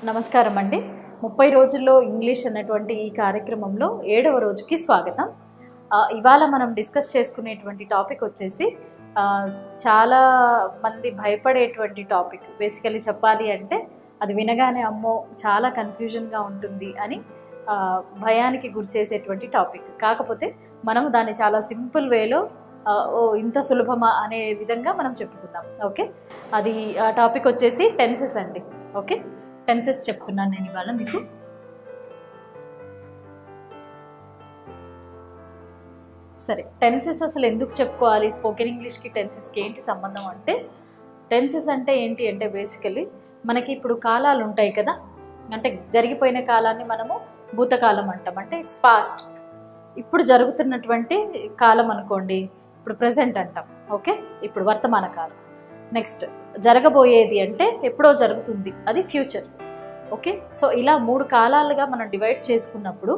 నమస్కారం అండి. 30 రోజుల్లో ఇంగ్లీష్ అన్నటువంటి ఈ కార్యక్రమంలో 7వ రోజుకి స్వాగతం. ఇవాళ మనం డిస్కస్ చేసుకునేటువంటి టాపిక్ వచ్చేసి చాలా మంది భయపడేటువంటి టాపిక్. బేసికలీ చెప్పాలి అంటే అది వినగానే అమ్మో చాలా కన్ఫ్యూజన్గా ఉంటుంది అని భయానికి గురి చేసేటువంటి టాపిక్. కాకపోతే మనం దాన్ని చాలా సింపుల్ వేలో ఇంత సులభమా అనే విధంగా మనం చెప్పుకుందాం. ఓకే, అది టాపిక్ వచ్చేసి టెన్సెస్ అండి. ఓకే, టెన్సెస్ చెప్తున్నాను నేను ఇవాళ మీకు. సరే, టెన్సెస్ అసలు ఎందుకు చెప్పుకోవాలి? స్పోకెన్ ఇంగ్లీష్కి టెన్సెస్కి ఏంటి సంబంధం అంటే, టెన్సెస్ అంటే ఏంటి అంటే బేసికలీ మనకి ఇప్పుడు కాలాలు ఉంటాయి కదా, అంటే జరిగిపోయిన కాలాన్ని మనము భూతకాలం అంటాం, అంటే ఇట్స్ పాస్ట్. ఇప్పుడు జరుగుతున్నటువంటి కాలం అనుకోండి, ఇప్పుడు ప్రజెంట్ అంటాం. ఓకే, ఇప్పుడు వర్తమాన కాలం. నెక్స్ట్ జరగబోయేది అంటే ఎప్పుడో జరుగుతుంది, అది ఫ్యూచర్. ఓకే, సో ఇలా 3 కాలాలుగా మనం డివైడ్ చేసుకున్నప్పుడు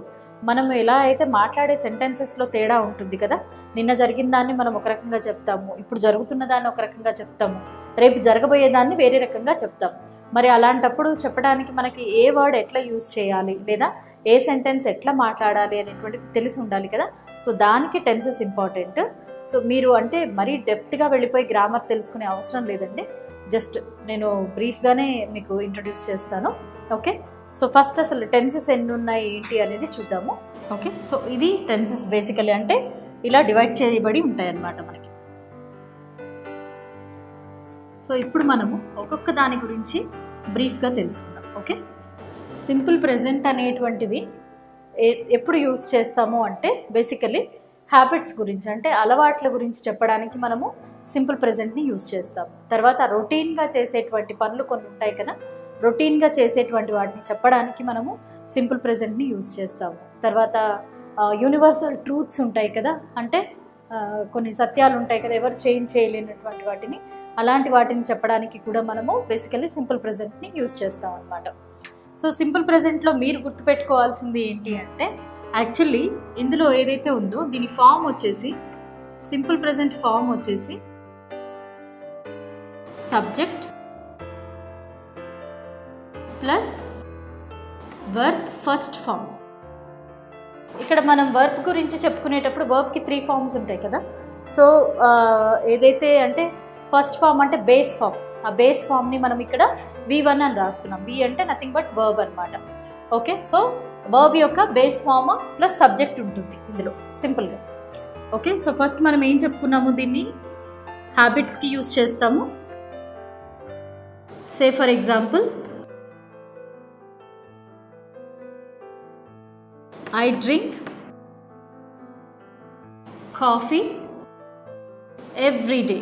మనం ఎలా అయితే మాట్లాడే సెంటెన్సెస్లో తేడా ఉంటుంది కదా. నిన్న జరిగిన దాన్ని మనం ఒక రకంగా చెప్తాము, ఇప్పుడు జరుగుతున్న దాన్ని ఒక రకంగా చెప్తాము, రేపు జరగబోయేదాన్ని వేరే రకంగా చెప్తాము. మరి అలాంటప్పుడు చెప్పడానికి మనకి ఏ వర్డ్ ఎట్లా యూజ్ చేయాలి, లేదా ఏ సెంటెన్స్ ఎట్లా మాట్లాడాలి అనేటువంటిది తెలిసి ఉండాలి కదా. సో దానికి టెన్సెస్ ఇంపార్టెంట్. సో మీరు అంటే మరీ డెప్త్గా వెళ్ళిపోయి గ్రామర్ తెలుసుకునే అవసరం లేదండి. జస్ట్ నేను బ్రీఫ్గానే మీకు ఇంట్రడ్యూస్ చేస్తాను. ఓకే, సో ఫస్ట్ అసలు టెన్సెస్ ఎన్ని ఉన్నాయి ఏంటి అనేది చూద్దాము. ఓకే, సో ఇవి టెన్సెస్ బేసికలీ అంటే ఇలా డివైడ్ చేయబడి ఉంటాయి అన్నమాట మనకి. సో ఇప్పుడు మనము ఒక్కొక్క దాని గురించి బ్రీఫ్గా తెలుసుకుందాం. ఓకే, సింపుల్ ప్రెజెంట్ అనేటువంటిది ఎప్పుడు యూజ్ చేస్తాము అంటే బేసికలీ హ్యాబిట్స్ గురించి, అంటే అలవాట్ల గురించి చెప్పడానికి మనము సింపుల్ ప్రెజెంట్ని యూజ్ చేస్తాము. తర్వాత రొటీన్గా చేసేటువంటి పనులు కొన్ని ఉంటాయి కదా, రొటీన్గా చేసేటువంటి వాటిని చెప్పడానికి మనము సింపుల్ ప్రెజెంట్ని యూజ్ చేస్తాము. తర్వాత యూనివర్సల్ ట్రూత్స్ ఉంటాయి కదా, అంటే కొన్ని సత్యాలు ఉంటాయి కదా, ఎవరు చేంజ్ చేయలేనటువంటి వాటిని, అలాంటి వాటిని చెప్పడానికి కూడా మనము బేసికలీ సింపుల్ ప్రెజెంట్ని యూజ్ చేస్తాం అన్నమాట. సో సింపుల్ ప్రెజెంట్లో మీరు గుర్తుపెట్టుకోవాల్సింది ఏంటి అంటే, యాక్చువల్లీ ఇందులో ఏదైతే ఉందో దీని ఫామ్ వచ్చేసి, సింపుల్ ప్రెజెంట్ ఫామ్ వచ్చేసి subject plus verb first form. ఇక్కడ మనం వర్బ్ గురించి చెప్పుకునేటప్పుడు వర్బ్కి 3 ఫామ్స్ ఉంటాయి కదా. సో ఏదైతే అంటే ఫస్ట్ ఫామ్ అంటే బేస్ ఫామ్, ఆ బేస్ ఫామ్ని మనం ఇక్కడ V1 అని రాస్తున్నాం. V అంటే నథింగ్ బట్ వర్బ్ అనమాట. ఓకే, సో వర్బ్ యొక్క బేస్ ఫామ్ ప్లస్ సబ్జెక్ట్ ఉంటుంది ఇందులో సింపుల్గా. ఓకే, సో ఫస్ట్ మనం ఏం చెప్పుకున్నాము, దీన్ని హ్యాబిట్స్కి యూజ్ చేస్తాము. Say for example, I drink coffee every day.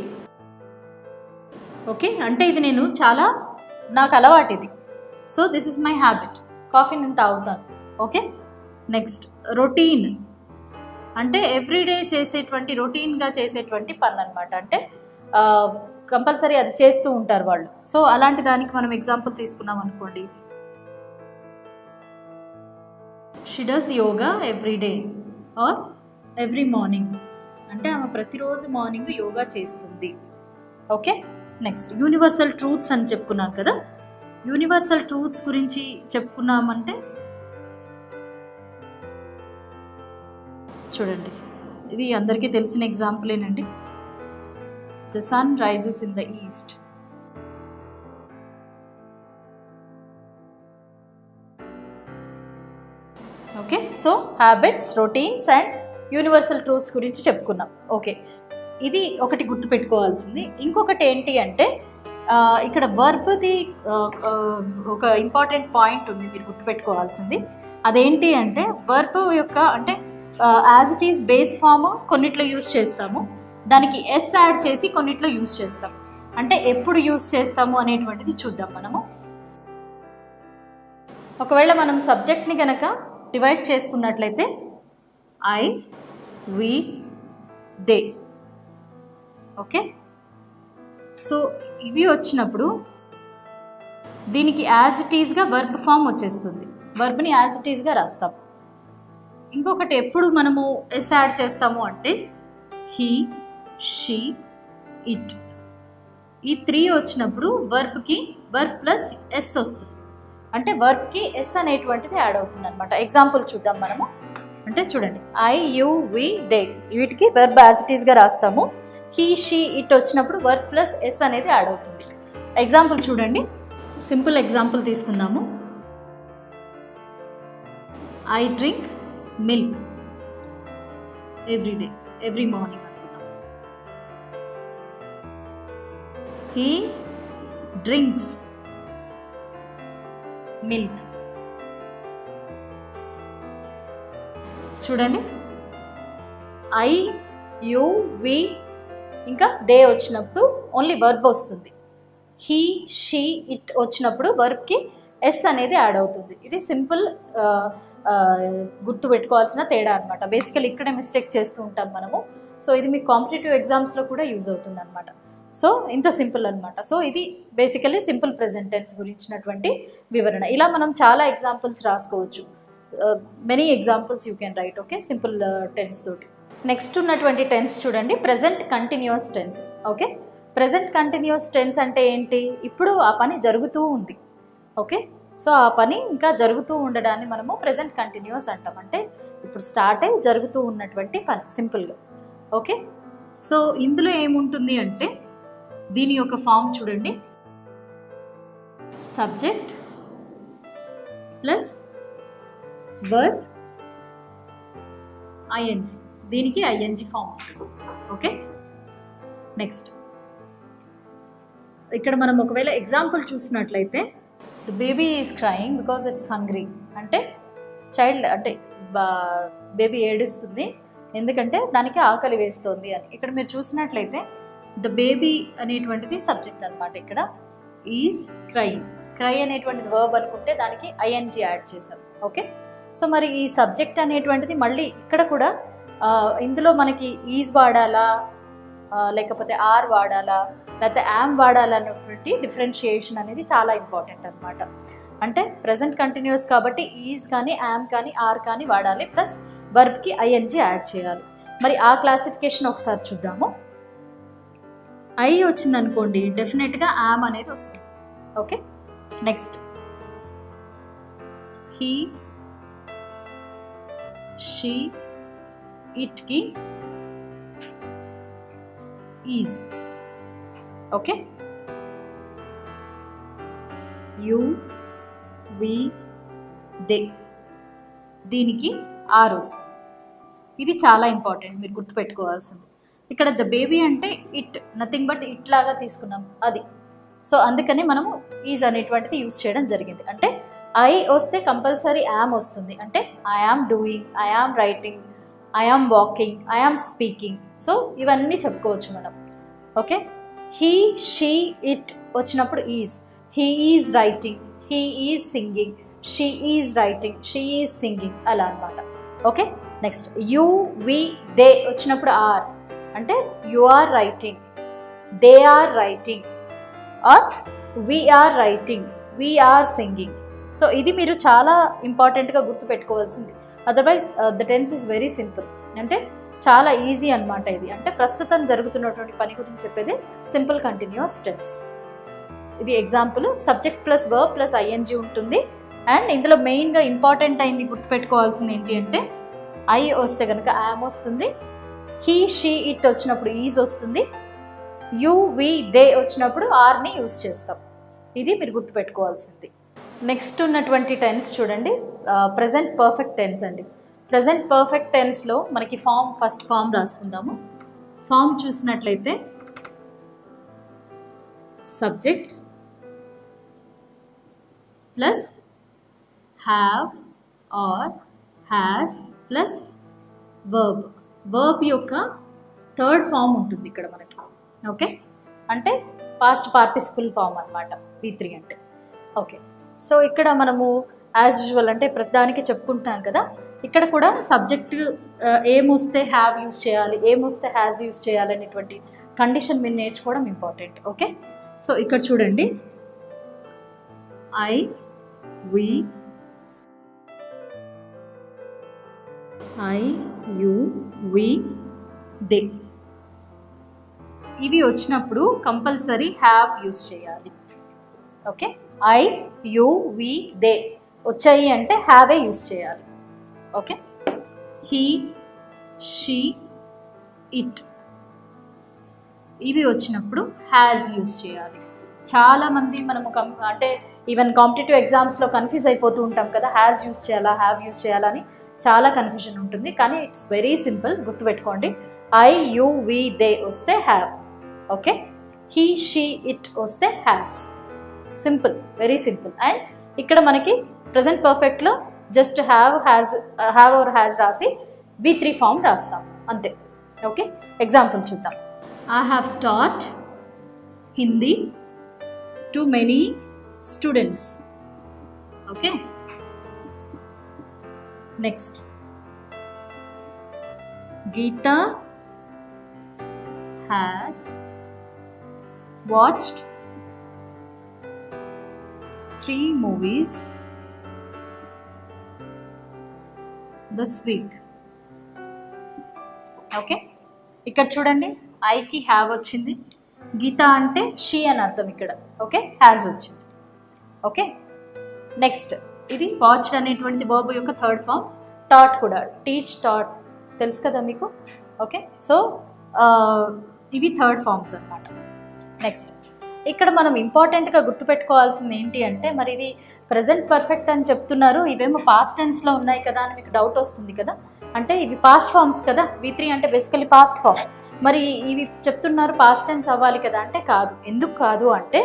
Okay, అంటే ఇది నేను చాలా నాకు అలవాటు ఇది. So this is my habit, coffee నేను తాగుతాను. ఓకే, నెక్స్ట్ రొటీన్ అంటే ఎవ్రీడే చేసేటువంటి, రొటీన్గా చేసేటువంటి పని అనమాట, అంటే కంపల్సరీ అది చేస్తూ ఉంటారు వాళ్ళు. సో అలాంటి దానికి మనం ఎగ్జాంపుల్ తీసుకున్నాం అనుకోండి, she does yoga every day or every morning, అంటే ఆమె ప్రతిరోజు మార్నింగ్ యోగా చేస్తుంది. ఓకే, నెక్స్ట్ యూనివర్సల్ ట్రూత్స్ అని చెప్పుకున్నాం కదా. యూనివర్సల్ ట్రూత్స్ గురించి చెప్పుకున్నామంటే చూడండి, ఇది అందరికీ తెలిసిన ఎగ్జాంపులేనండి. The sun rises in the east. Okay, so habits, routines and universal truths గురించి చెప్పుకున్నాం. ఓకే, ఇది ఒకటి గుర్తుపెట్టుకోవాల్సింది. ఇంకొకటి ఏంటి అంటే ఇక్కడ వర్బ్ది ఒక ఇంపార్టెంట్ పాయింట్ ఉంది మీరు గుర్తుపెట్టుకోవాల్సింది. అదేంటి అంటే వర్బ్ యొక్క అంటే as it is base form కొన్నిట్లో యూజ్ చేస్తాము, దానికి ఎస్ యాడ్ చేసి కొన్నిట్లో యూజ్ చేస్తాం. అంటే ఎప్పుడు యూజ్ చేస్తాము అనేటువంటిది చూద్దాం మనము. ఒకవేళ మనం సబ్జెక్ట్ని కనుక డివైడ్ చేసుకున్నట్లయితే I, we, they. Okay, so ఇవి వచ్చినప్పుడు దీనికి యాజ్ ఇట్ ఈస్గా వర్బ్ ఫామ్ వచ్చేస్తుంది, వర్బ్ని యాజ్ ఇట్ ఈస్గా రాస్తాం. ఇంకొకటి ఎప్పుడు మనము ఎస్ యాడ్ చేస్తాము అంటే హీ, షీ, ఇట్, ఈ 3 వచ్చినప్పుడు వర్బ్కి వర్బ్ ప్లస్ ఎస్ వస్తుంది. అంటే వర్బ్కి ఎస్ అనేటువంటిది యాడ్ అవుతుంది అనమాట. ఎగ్జాంపుల్ చూద్దాం మనము. అంటే చూడండి, ఐ, యు, వి, దే వీటికి వర్బ్ యాజ్ ఇట్ ఈస్గా రాస్తాము. హీ, షీ, ఇట్ వచ్చినప్పుడు వర్బ్ ప్లస్ ఎస్ అనేది యాడ్ అవుతుంది. ఎగ్జాంపుల్ చూడండి, సింపుల్ ఎగ్జాంపుల్ తీసుకుందాము. I drink milk every day, every morning అనుకుందాం. He drinks milk. చూడండి, ఐ, యు, వి ఇంకా దే వచ్చినప్పుడు ఓన్లీ వర్బ్ వస్తుంది. హీ, షీ, ఇట్ వచ్చినప్పుడు వర్బ్కి ఎస్ అనేది యాడ్ అవుతుంది. ఇది సింపుల్ గుర్తు పెట్టుకోవాల్సిన తేడా అనమాట. బేసికల్ ఇక్కడే మిస్టేక్ చేస్తూ ఉంటాం మనము. సో ఇది మీకు కాంపిటేటివ్ ఎగ్జామ్స్లో కూడా యూజ్ అవుతుంది అనమాట. సో ఇంత సింపుల్ అనమాట. సో ఇది బేసికలీ సింపుల్ ప్రెజెంట్ టెన్స్ గురించినటువంటి వివరణ. ఇలా మనం చాలా ఎగ్జాంపుల్స్ రాసుకోవచ్చు. Many examples you can write. Okay, simple tense తోటి. నెక్స్ట్ ఉన్నటువంటి టెన్స్ చూడండి, present continuous tense. Okay, present continuous tense అంటే ఏంటి? ఇప్పుడు ఆ పని జరుగుతూ ఉంది. ఓకే, సో ఆ పని ఇంకా జరుగుతూ ఉండడాన్ని మనము ప్రెజెంట్ కంటిన్యూస్ అంటాం. అంటే ఇప్పుడు స్టార్ట్ అయ్యి జరుగుతూ ఉన్నటువంటి పని సింపుల్గా. ఓకే, సో ఇందులో ఏముంటుంది అంటే దీని యొక్క ఫామ్ చూడండి, సబ్జెక్ట్ ప్లస్ వర్బ్ ఐఎన్జి. దీనికి ఐఎన్జి ఫామ్ ఉంటుంది. ఓకే, నెక్స్ట్ ఇక్కడ మనం ఒకవేళ ఎగ్జాంపుల్ చూసినట్లయితే, the baby is crying because it's hungry. అంటే చైల్డ్ అంటే బేబీ ఏడుస్తుంది ఎందుకంటే దానికి ఆకలి వేస్తుంది అని. ఇక్కడ మీరు చూసినట్లయితే ద బేబీ అనేటువంటిది సబ్జెక్ట్ అనమాట. ఇక్కడ ఈజ్ క్రయింగ్, క్రై అనేటువంటిది వర్బ్ అనుకుంటే దానికి ఐఎన్జి యాడ్ చేసాం. ఓకే, సో మరి ఈ సబ్జెక్ట్ అనేటువంటిది మళ్ళీ ఇక్కడ కూడా ఇందులో మనకి ఈజ్ వాడాలా లేకపోతే ఆర్ వాడాలా లేకపోతే యామ్ వాడాలా అనేటువంటి డిఫరెన్షియేషన్ అనేది చాలా ఇంపార్టెంట్ అనమాట. అంటే ప్రెజెంట్ కంటిన్యూస్ కాబట్టి ఈజ్ కానీ యామ్ కానీ ఆర్ కానీ వాడాలి, ప్లస్ వర్బ్కి ఐఎన్జి యాడ్ చేయాలి. మరి ఆ క్లాసిఫికేషన్ ఒకసారి చూద్దాము. ఐ వచ్చింది అనుకోండి, డెఫినెట్గా యామ్ అనేది వస్తుంది. ఓకే, నెక్స్ట్ హీ, షీ, ఇట్కి is. Okay, you, we, they దీనికి ఆర్ వస్తుంది. ఇది చాలా ఇంపార్టెంట్, మీరు గుర్తుపెట్టుకోవాల్సింది. ఇక్కడ ద బేబీ అంటే ఇట్, నథింగ్ బట్ ఇట్ లాగా తీసుకున్నాం అది. సో అందుకని మనము ఈజ్ అనేటువంటిది యూజ్ చేయడం జరిగింది. అంటే ఐ వస్తే కంపల్సరీ యామ్ వస్తుంది. అంటే I am doing, I am writing, I am walking, I am speaking. So ఇవన్నీ చెప్పుకోవచ్చు మనం. ఓకే, హీ, షీ, ఇట్ వచ్చినప్పుడు is, he is writing, he is singing, she is writing, she is singing, అలా అనమాట. Okay, next you, we, they వచ్చినప్పుడు are. అంటే you are writing, they are writing, are we are writing, we are singing. So ఇది మీరు చాలా ఇంపార్టెంట్గా గుర్తుపెట్టుకోవాల్సింది. Otherwise the tense is very simple. అంటే చాలా ఈజీ అనమాట ఇది. అంటే ప్రస్తుతం జరుగుతున్నటువంటి పని గురించి చెప్పేది సింపుల్ కంటిన్యూస్ టెన్స్. ఇది example. Subject plus verb plus ING ఉంటుంది. అండ్ ఇందులో మెయిన్గా ఇంపార్టెంట్ అయింది గుర్తుపెట్టుకోవాల్సింది ఏంటి అంటే, ఐ వస్తే కనుక యామ్ వస్తుంది, హీ, షీ, ఇట్ వచ్చినప్పుడు ఈజ్ వస్తుంది, యు, వి, దే వచ్చినప్పుడు ఆర్ని యూజ్ చేస్తాం. ఇది మీరు గుర్తుపెట్టుకోవాల్సింది. నెక్స్ట్ ఉన్నటువంటి టెన్స్ చూడండి, ప్రజెంట్ పర్ఫెక్ట్ టెన్స్ అండి. ప్రజెంట్ పర్ఫెక్ట్ టెన్స్లో మనకి ఫస్ట్ ఫామ్ రాసుకుందాము. ఫామ్ చూసినట్లయితే subject plus have or has plus verb. Verb యొక్క థర్డ్ ఫామ్ ఉంటుంది ఇక్కడ మనకి. ఓకే, అంటే పాస్ట్ పార్టిసిపుల్ ఫామ్ అనమాట V3 అంటే. ఓకే, సో ఇక్కడ మనము యాజ్ యూజువల్ అంటే ప్రతిదానికి చెప్పుకుంటాం కదా, ఇక్కడ కూడా సబ్జెక్ట్ ఏమొస్తే హ్యావ్ యూజ్ చేయాలి, ఏమొస్తే హ్యాజ్ యూజ్ చేయాలి అనేటువంటి కండిషన్ మీరు నేర్చుకోవడం ఇంపార్టెంట్. ఓకే, సో ఇక్కడ చూడండి, I, we, I, you, we, they ఇవి వచ్చినప్పుడు కంపల్సరీ హ్యావ్ యూజ్ చేయాలి. Okay, I you we they వచ్చాయి అంటే హ్యావ్ ఏ యూస్ చేయాలి. ఓకే, హీ షీ ఇట్ ఇవి వచ్చినప్పుడు హ్యాజ్ యూస్ చేయాలి. చాలామంది మనము అంటే ఈవెన్ కాంపిటేటివ్ ఎగ్జామ్స్లో కన్ఫ్యూజ్ అయిపోతూ ఉంటాం కదా, హ్యాజ్ యూస్ చేయాలా హ్యావ్ యూస్ చేయాలని చాలా కన్ఫ్యూజన్ ఉంటుంది. కానీ ఇట్స్ వెరీ సింపుల్, గుర్తుపెట్టుకోండి. ఐ యు వి దే వస్తే have, okay. He she it వస్తే has. Simple, very simple. And ఇక్కడ మనకి ప్రజెంట్ పర్ఫెక్ట్లో జస్ట్ హ్యావ్ ఆర్ హ్యాజ్ రాసి V3 ఫామ్ రాస్తాం అంతే. ఓకే, ఎగ్జాంపుల్ చూద్దాం. I have taught Hindi to many students. Okay. Next. Geeta has watched 3 movies this week. Okay. ఇక్కడ చూడండి, ఐకి హ్యావ్ వచ్చింది, గీత అంటే షీ అని అర్థం ఇక్కడ. ఓకే, హ్యాజ్ వచ్చింది. ఓకే, నెక్స్ట్ ఇది వాచ్డ్ అనేటువంటిది వర్బ్ యొక్క థర్డ్ ఫామ్. టాట్ కూడా, టీచ్ టాట్ తెలుసు కదా మీకు. ఓకే, సో ఇవి థర్డ్ ఫామ్స్ అన్నమాట. నెక్స్ట్ ఇక్కడ మనం ఇంపార్టెంట్గా గుర్తుపెట్టుకోవాల్సింది ఏంటి అంటే, మరి ఇది ప్రజెంట్ పర్ఫెక్ట్ అని చెప్తున్నారు, ఇవేమో పాస్ట్ టెన్స్లో ఉన్నాయి కదా అని మీకు డౌట్ వస్తుంది కదా. అంటే ఇవి పాస్ట్ ఫామ్స్ కదా, V3 అంటే బేసికలీ పాస్ట్ ఫామ్. మరి ఇవి చెప్తున్నారు పాస్ట్ టెన్స్ అవ్వాలి కదా అంటే కాదు. ఎందుకు కాదు అంటే,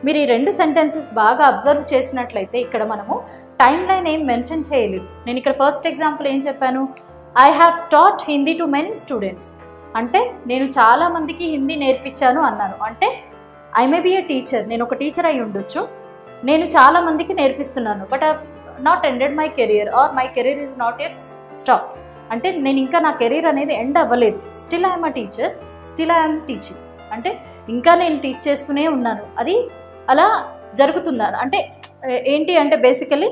మీరు ఈ 2 సెంటెన్సెస్ బాగా అబ్జర్వ్ చేసినట్లయితే ఇక్కడ మనము టైం లైన్ ఏం మెన్షన్ చేయలేదు. నేను ఇక్కడ ఫస్ట్ ఎగ్జాంపుల్ ఏం చెప్పాను, I have taught Hindi to many students అంటే నేను చాలా మందికి హిందీ నేర్పించాను అన్నాను. అంటే I may be a teacher, నేను ఒక టీచర్ అయి ఉండొచ్చు, నేను చాలా మందికి నేర్పిస్తున్నాను, but I not ended my career or my career is not at stop. అంటే నేను ఇంకా నా కెరీర్ అనేది ఎండ్ అవ్వలేదు, still I'm a teacher, still I'm teaching. అంటే ఇంకా నేను టీచ్ చేస్తూనే ఉన్నాను, అది అలా జరుగుతున్నారు. అంటే ఏంటి అంటే basically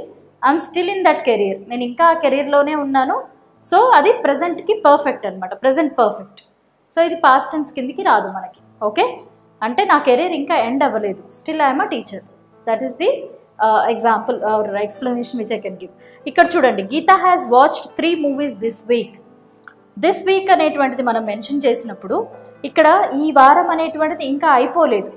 I'm still in that career, నేను ఇంకా ఆ కెరీర్లోనే ఉన్నాను. సో అది ప్రజెంట్కి పర్ఫెక్ట్ అనమాట, ప్రజెంట్ పర్ఫెక్ట్. సో ఇది పాస్ట్ టెన్స్ కిందికి రాదు మనకి. ఓకే, అంటే నా కెరీర్ ఇంకా ఎండ్ అవ్వలేదు, still I'm a teacher. That is the example or explanation which I can give. ఇక్కడ చూడండి, Geetha has watched 3 movies this week. This week అనేటువంటిది మనం మెన్షన్ చేసినప్పుడు ఇక్కడ ఈ వారం అనేటువంటిది ఇంకా అయిపోలేదు,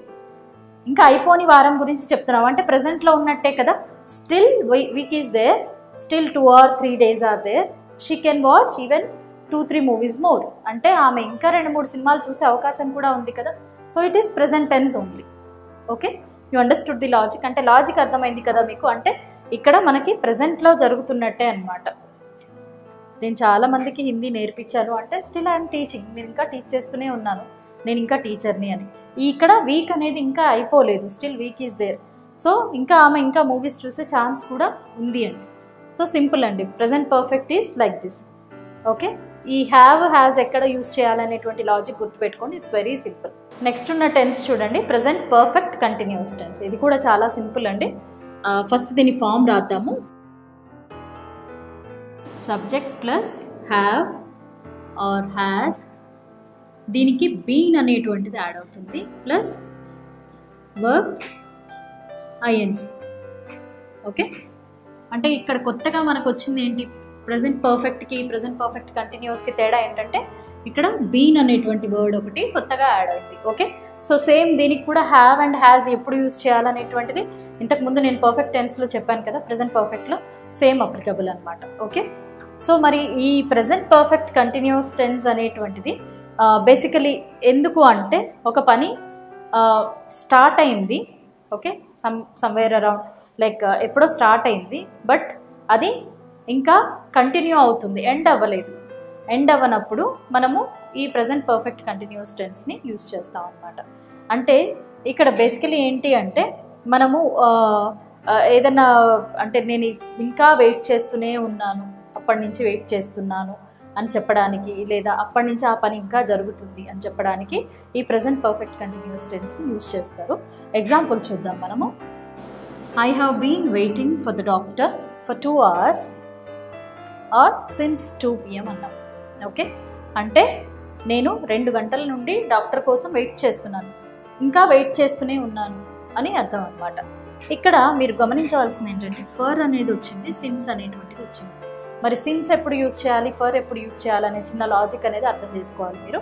ఇంకా అయిపోని వారం గురించి చెప్తున్నాం. అంటే ప్రజెంట్లో ఉన్నట్టే కదా. Still week is there, still 2 or 3 days are there, she can watch even 2-3 movies more. అంటే ఆమె ఇంకా 2-3 సినిమాలు చూసే అవకాశం కూడా ఉంది కదా. So it is present tense only. Okay, you understood the logic. అంటే లాజిక్ అర్థమైంది కదా మీకు. అంటే ఇక్కడ మనకి ప్రజెంట్లో జరుగుతున్నట్టే అనమాట. నేను చాలా మందికి హిందీ నేర్పించాను అంటే స్టిల్ ఐఎమ్ టీచింగ్, నేను ఇంకా టీచ్ చేస్తూనే ఉన్నాను, నేను ఇంకా టీచర్ని అని. ఇక్కడ వీక్ అనేది ఇంకా అయిపోలేదు, still week is there. So ఇంకా ఆమె ఇంకా మూవీస్ చూసే ఛాన్స్ కూడా ఉంది అని. సో సింపుల్ అండి, present perfect is like this. Okay, ఈ హ్యావ్ హ్యాజ్ ఎక్కడ యూస్ చేయాలనేటువంటి లాజిక్ గుర్తుపెట్టుకోండి, ఇట్స్ వెరీ సింపుల్. నెక్స్ట్ ఉన్న టెన్స్ చూడండి, ప్రజెంట్ పర్ఫెక్ట్ కంటిన్యూస్ టెన్స్. ఇది కూడా చాలా సింపుల్ అండి. ఫస్ట్ దీని ఫామ్ రాద్దాము. Subject plus have or has, దీనికి బీన్ అనేటువంటిది యాడ్ అవుతుంది, ప్లస్ వర్బ్ ఐఎన్జీ. ఓకే, అంటే ఇక్కడ కొత్తగా మనకు వచ్చింది ఏంటి, ప్రజెంట్ పర్ఫెక్ట్కి ప్రజెంట్ పర్ఫెక్ట్ కంటిన్యూస్కి తేడా ఏంటంటే ఇక్కడ బీన్ అనేటువంటి వర్డ్ ఒకటి కొత్తగా యాడ్ అయింది. ఓకే, సో సేమ్ దీనికి కూడా హ్యావ్ అండ్ హ్యాజ్ ఎప్పుడు యూస్ చేయాలనేటువంటిది ఇంతకుముందు నేను పర్ఫెక్ట్ టెన్స్లో చెప్పాను కదా, ప్రజెంట్ పర్ఫెక్ట్లో సేమ్ అప్లికబుల్ అనమాట. ఓకే, సో మరి ఈ ప్రజెంట్ పర్ఫెక్ట్ కంటిన్యూస్ టెన్స్ అనేటువంటిది బేసికలీ ఎందుకు అంటే, ఒక పని స్టార్ట్ అయింది, ఓకే, సమ్వేర్ అరౌండ్ లైక్ ఎప్పుడో స్టార్ట్ అయింది, బట్ అది ఇంకా కంటిన్యూ అవుతుంది, ఎండ్ అవ్వలేదు. ఎండ్ అవ్వనప్పుడు మనము ఈ ప్రజెంట్ పర్ఫెక్ట్ కంటిన్యూస్ టెన్స్ని యూస్ చేస్తాం అన్నమాట. అంటే ఇక్కడ బేసికలీ ఏంటి అంటే, మనము ఏదన్నా అంటే నేను ఇంకా వెయిట్ చేస్తూనే ఉన్నాను, అప్పటి నుంచి వెయిట్ చేస్తున్నాను అని చెప్పడానికి, లేదా అప్పటి నుంచి ఆ పని ఇంకా జరుగుతుంది అని చెప్పడానికి ఈ ప్రజెంట్ పర్ఫెక్ట్ కంటిన్యూస్ టెన్స్ని యూస్ చేస్తారు. ఎగ్జాంపుల్ చూద్దాం మనము. I have been waiting for the doctor for 2 hours or since 2 PM అన్నాం. ఓకే, అంటే నేను 2 గంటల నుండి డాక్టర్ కోసం వెయిట్ చేస్తున్నాను, ఇంకా వెయిట్ చేస్తూనే ఉన్నాను అని అర్థం అనమాట. ఇక్కడ మీరు గమనించవలసింది ఏంటంటే ఫర్ అనేది వచ్చింది, సిన్స్ అనేటువంటిది వచ్చింది. మరి సిన్స్ ఎప్పుడు యూజ్ చేయాలి, ఫర్ ఎప్పుడు యూజ్ చేయాలనే చిన్న లాజిక్ అనేది అర్థం చేసుకోవాలి మీరు.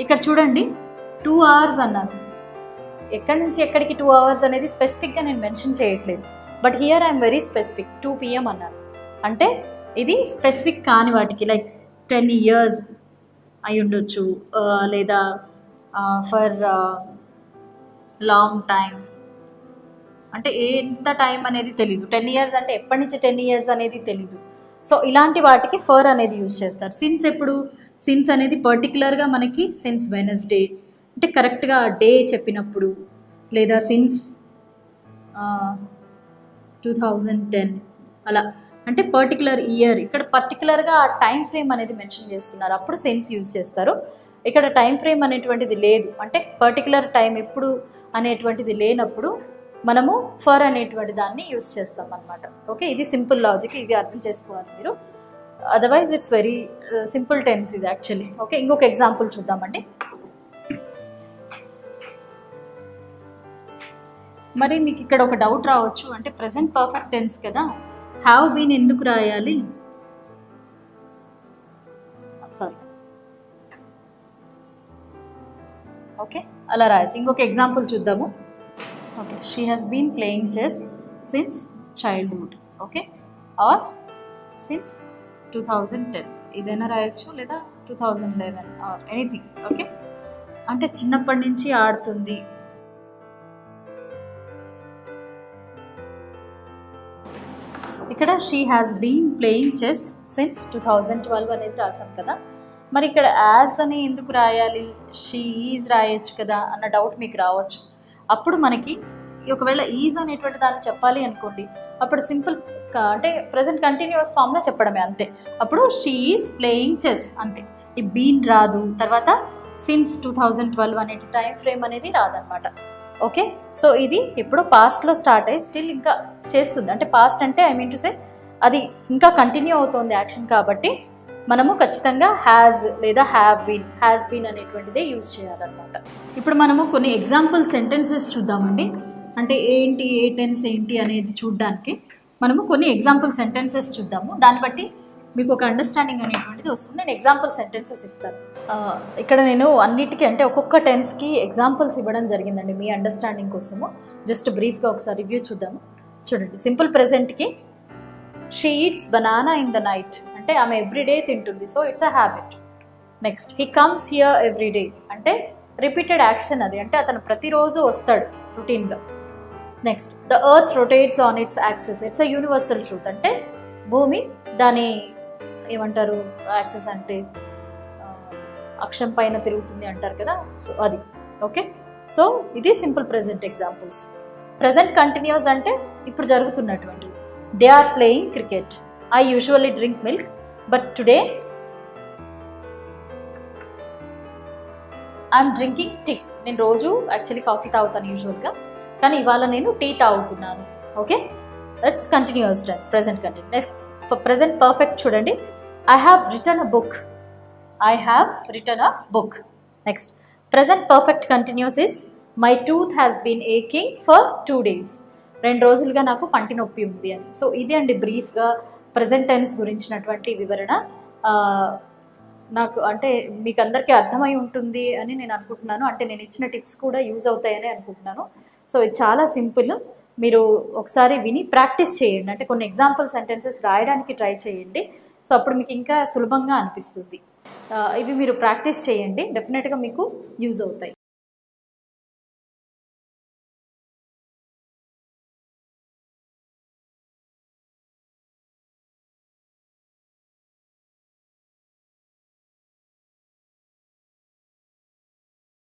ఇక్కడ చూడండి 2 hours అన్నాను. ఎక్కడి నుంచి ఎక్కడికి 2 hours అనేది స్పెసిఫిక్గా నేను మెన్షన్ చేయట్లేదు. But here I'm very specific, 2 PM అన్నాను. అంటే ఇది స్పెసిఫిక్ కాని వాటికి లైక్ 10 years అయి ఉండొచ్చు, లేదా ఫర్ లాంగ్ టైం, అంటే ఎంత టైం అనేది తెలీదు. 10 years అంటే ఎప్పటి నుంచి 10 years అనేది తెలీదు. సో ఇలాంటి వాటికి ఫర్ అనేది యూజ్ చేస్తారు. సిన్స్ ఎప్పుడు, సిన్స్ అనేది పర్టికులర్గా మనకి సిన్స్ వెనస్డే అంటే కరెక్ట్గా డే చెప్పినప్పుడు, లేదా సిన్స్ 2010 అలా, అంటే పర్టికులర్ ఇయర్, ఇక్కడ పర్టికులర్గా ఆ టైం ఫ్రేమ్ అనేది మెన్షన్ చేస్తున్నారు, అప్పుడు సెన్స్ యూజ్ చేస్తారు. ఇక్కడ టైం ఫ్రేమ్ అనేటువంటిది లేదు, అంటే పర్టికులర్ టైం ఎప్పుడు అనేటువంటిది లేనప్పుడు మనము ఫర్ అనేటువంటి దాన్ని యూజ్ చేస్తాం అన్నమాట. ఓకే, ఇది సింపుల్ లాజిక్, ఇది అర్థం చేసుకోవాలి మీరు. Otherwise it's very simple tense ఇది యాక్చువల్లీ. ఓకే, ఇంకొక ఎగ్జాంపుల్ చూద్దామండి. మరి మీకు ఇక్కడ ఒక డౌట్ రావచ్చు, అంటే ప్రెసెంట్ పర్ఫెక్ట్ టెన్స్ కదా, హ్యావ్ బీన్ ఎందుకు రాయాలి? సారీ, ఓకే అలా రాయచ్చు. ఇంకొక ఎగ్జాంపుల్ చూద్దాము. Okay, she has been playing chess since childhood. Okay, or since 2010 ఇదైనా రాయొచ్చు, లేదా 2011 ఆర్ ఎనీథింగ్. ఓకే, అంటే చిన్నప్పటి నుంచి ఆడుతుంది. ఇక్కడ she has been playing chess since 2012 అనేది రాసాం కదా. మరి ఇక్కడ యాజ్ అని ఎందుకు రాయాలి, షీ ఈజ్ రాయొచ్చు కదా అన్న డౌట్ మీకు రావచ్చు. అప్పుడు మనకి ఒకవేళ ఈజ్ అనేటువంటి దాన్ని చెప్పాలి అనుకోండి, అప్పుడు సింపుల్ అంటే ప్రజెంట్ కంటిన్యూస్ ఫామ్లో చెప్పడమే అంతే. అప్పుడు షీ ఈజ్ ప్లేయింగ్ చెస్ అంతే. ఈ బీన్ రాదు, తర్వాత సిన్స్ 2012 అనే టైం ఫ్రేమ్ అనేది రాదనమాట. ఓకే, సో ఇది ఇప్పుడు పాస్ట్లో స్టార్ట్ అయ్యి స్టిల్ ఇంకా చేస్తుంది, అంటే పాస్ట్ అంటే ఐ మీన్ టు సే అది ఇంకా కంటిన్యూ అవుతుంది యాక్షన్, కాబట్టి మనము ఖచ్చితంగా హ్యాజ్ లేదా హ్యావ్ బీన్ అనేటువంటిదే యూజ్ చేయాలన్నమాట. ఇప్పుడు మనము కొన్ని ఎగ్జాంపుల్ సెంటెన్సెస్ చూద్దామండి. అంటే ఏంటి, ఏ టెన్స్ ఏంటి అనేది చూడడానికి మనము కొన్ని ఎగ్జాంపుల్ సెంటెన్సెస్ చూద్దాము. దాన్ని బట్టి మీకు ఒక అండర్స్టాండింగ్ అనేటువంటిది వస్తుంది. నేను ఎగ్జాంపుల్ సెంటెన్సెస్ ఇస్తాను. ఇక్కడ నేను అన్నిటికీ అంటే ఒక్కొక్క టెన్స్కి ఎగ్జాంపుల్స్ ఇవ్వడం జరిగిందండి మీ అండర్స్టాండింగ్ కోసము. జస్ట్ బ్రీఫ్గా ఒకసారి రివ్యూ చూద్దాము. చూడండి, సింపుల్ ప్రెజెంట్కి she eats banana in the night, అంటే ఆమె ఎవ్రీడే తింటుంది, so it's a habit. Next, he comes here everyday, అంటే రిపీటెడ్ యాక్షన్ అది, అంటే అతను ప్రతిరోజు వస్తాడు రొటీన్గా. Next, the earth rotates on its axis, it's a universal truth, అంటే భూమి దాని ఏమంటారు యాక్సిస్ అంటే అక్షం పైన తిరుగుతుంది అంటారు కదా, సో అది. ఓకే, సో ఇది simple present examples. Present continuous అంటే ఇప్పుడు జరుగుతున్నటువంటివి. They are playing cricket, I usually drink milk but today I'm drinking tea, నేను రోజు యాక్చువల్లీ కాఫీ తాగుతాను యూజువల్గా, కానీ ఇవాళ నేను టీ తాగుతున్నాను. Okay, that's continuous tense, present continue. Next, present perfect చూడండి, I have written a book, I have written a book. Next, present perfect continuous is my tooth has been aching for 2 days. 2 రోజులుగా నాకు పంటి నొప్పి ఉంది అని. So ఇది అండి బ్రీఫ్గా ప్రెజెంట్ టెన్స్ గురించినటువంటి వివరణ. నాకు అంటే మీకు అందరికీ అర్థమై ఉంటుంది అని నేను అనుకుంటున్నాను. అంటే నేను ఇచ్చిన టిప్స్ కూడా యూజ్ అవుతాయని అనుకుంటున్నాను. సో ఇది చాలా సింపుల్, మీరు ఒకసారి విని ప్రాక్టీస్ చేయండి. అంటే కొన్ని ఎగ్జాంపుల్ సెంటెన్సెస్ రాయడానికి ట్రై చేయండి. సో అప్పుడు మీకు ఇంకా సులభంగా అనిపిస్తుంది. ఇవి మీరు ప్రాక్టీస్ చేయండి, డెఫినెట్గా మీకు యూజ్ అవుతాయి.